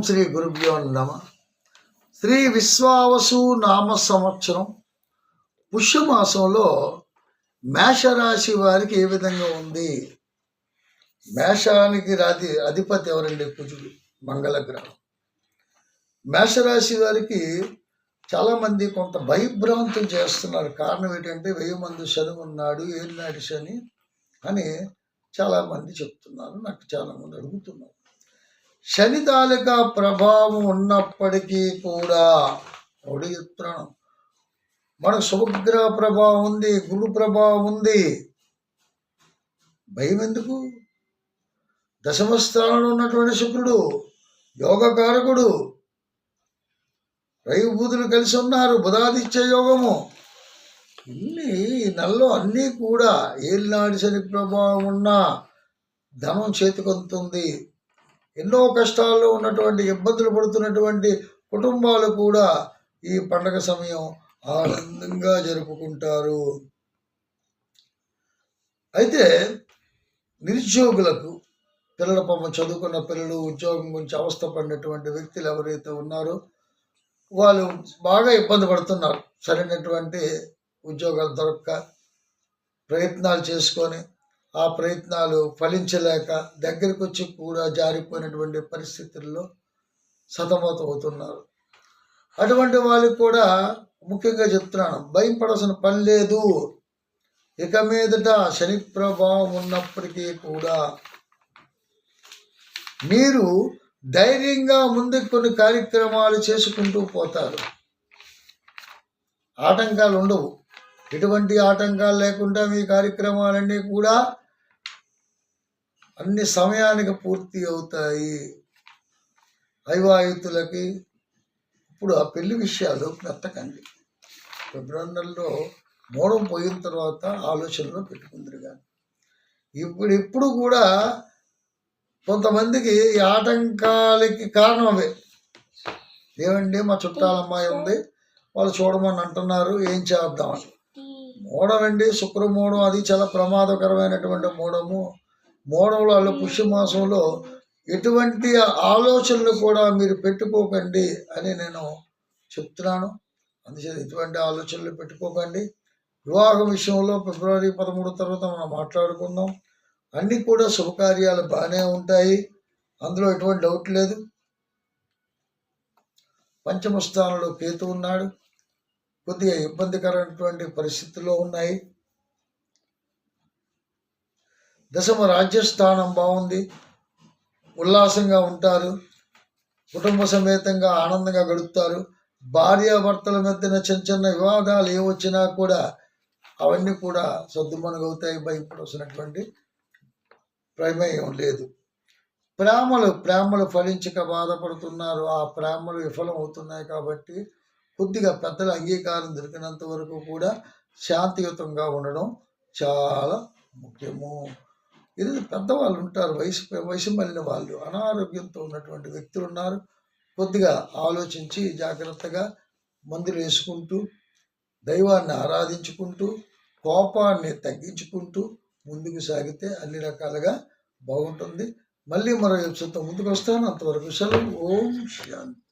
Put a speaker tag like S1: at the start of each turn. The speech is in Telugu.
S1: శ్రీ గురుభ్యో నమ. శ్రీ విశ్వావసు నామ సంవత్సరం పుష్యమాసంలో మేషరాశి వారికి ఏ విధంగా ఉంది? మేషానికి అధిపతి ఎవరండి? కుజుడు, మంగళగ్రహం. మేషరాశి వారికి చాలామంది కొంత భయభ్రాంతులు చేస్తున్నారు. కారణం ఏంటంటే 1000 మంది శని ఉన్నాడు, ఏలినాటి శని అని చాలామంది చెప్తున్నారు. నాకు చాలామంది అడుగుతున్నారు. శని తాలూకా ప్రభావం ఉన్నప్పటికీ కూడా ఒకటి చెప్తున్నాను, మనకు శుభగ్రహ ప్రభావం ఉంది, గురు ప్రభావం ఉంది. భయం ఎందుకు? దశమ స్థానంలో ఉన్నటువంటి శుక్రుడు యోగకారకుడు, రవి బుధులు కలిసి ఉన్నారు, బుధాదిత్య యోగము. ఇన్ని నెలలో అన్నీ కూడా ఏలినాటి శని ప్రభావం ఉన్న ధనం చేతికొందుతుంది. ఎన్నో కష్టాల్లో ఉన్నటువంటి, ఇబ్బందులు పడుతున్నటువంటి కుటుంబాలు కూడా ఈ పండగ సమయం ఆనందంగా జరుపుకుంటారు. అయితే నిరుద్యోగులకు, పిల్లల పాపం చదువుకున్న పిల్లలు, ఉద్యోగం గురించి అవస్థ పడినటువంటి వ్యక్తులు ఎవరైతే ఉన్నారో వాళ్ళు బాగా ఇబ్బంది పడుతున్నారు. సరైనటువంటి ఉద్యోగాలు దొరక్క ప్రయత్నాలు చేసుకొని ఆ ప్రయత్నాలు ఫలించలేక దగ్గరికి వచ్చి కూడా జారిపోయినటువంటి పరిస్థితుల్లో సతమతం అవుతున్నారు. అటువంటి వాళ్ళకి కూడా ముఖ్యంగా చెప్తున్నాను, భయం పడాల్సిన పని లేదు. ఇక మీదట శని ప్రభావం ఉన్నప్పటికీ కూడా మీరు ధైర్యంగా ముందుకు కొన్ని కార్యక్రమాలు చేసుకుంటూ పోతారు. ఆటంకాలు ఉండవు. ఎటువంటి ఆటంకాలు లేకుండా మీ కార్యక్రమాలన్నీ కూడా అన్ని సమయానికి పూర్తి అవుతాయి. వైవాహితులకి ఇప్పుడు ఆ పెళ్లి విషయాలు మెత్తకండి. ఫిబ్రవరి నెలలో మోడం పోయిన తర్వాత ఆలోచనలో పెట్టుకుందరు. కానీ ఇప్పుడు కూడా కొంతమందికి ఈ ఆటంకాలకి కారణం అవే. ఏమండి, మా చుట్టాల అమ్మాయి ఉంది, వాళ్ళు చూడమని అంటున్నారు, ఏం చేద్దామని. మోడం అండి, శుక్రమూఢం, అది చాలా ప్రమాదకరమైనటువంటి మూఢము. మూఢంలో పుష్యమాసంలో ఎటువంటి ఆలోచనలు కూడా మీరు పెట్టుకోకండి అని నేను చెప్తున్నాను. అందుచేత ఎటువంటి ఆలోచనలు పెట్టుకోకండి. వివాహం విషయంలో ఫిబ్రవరి 13 తర్వాత మనం మాట్లాడుకుందాం. అన్నీ కూడా శుభకార్యాలు బాగానే ఉంటాయి, అందులో ఎటువంటి డౌట్ లేదు. పంచమ స్థానంలో కేతు ఉన్నాడు, కొద్దిగా ఇబ్బందికరమైనటువంటి పరిస్థితుల్లో ఉన్నాయి. దశమ రాజ్యస్థానం బాగుంది, ఉల్లాసంగా ఉంటారు, కుటుంబ సమేతంగా ఆనందంగా గడుపుతారు. భార్యాభర్తల మధ్యన చిన్న చిన్న వివాదాలు ఏ వచ్చినా కూడా అవన్నీ కూడా సద్దుమణుగవుతాయి. భయపడాల్సినటువంటి ప్రమేయం లేదు. ప్రేమలు ఫలించక బాధపడుతున్నారు. ఆ ప్రేమలు విఫలం అవుతున్నాయి కాబట్టి కొద్దిగా పెద్దల అంగీకారం దొరికినంత వరకు కూడా శాంతియుతంగా ఉండడం చాలా ముఖ్యము. ఇది పెద్దవాళ్ళు ఉంటారు, వయసు మళ్ళిన వాళ్ళు, అనారోగ్యంతో ఉన్నటువంటి వ్యక్తులు ఉన్నారు. కొద్దిగా ఆలోచించి జాగ్రత్తగా మందులు వేసుకుంటూ, దైవాన్ని ఆరాధించుకుంటూ, కోపాన్ని తగ్గించుకుంటూ ముందుకు సాగితే అన్ని రకాలుగా బాగుంటుంది. మళ్ళీ మరో ఎపిసోడ్తో ముందుకు వస్తాను. అంతవరకు సెలవు. ఓం శాంతి.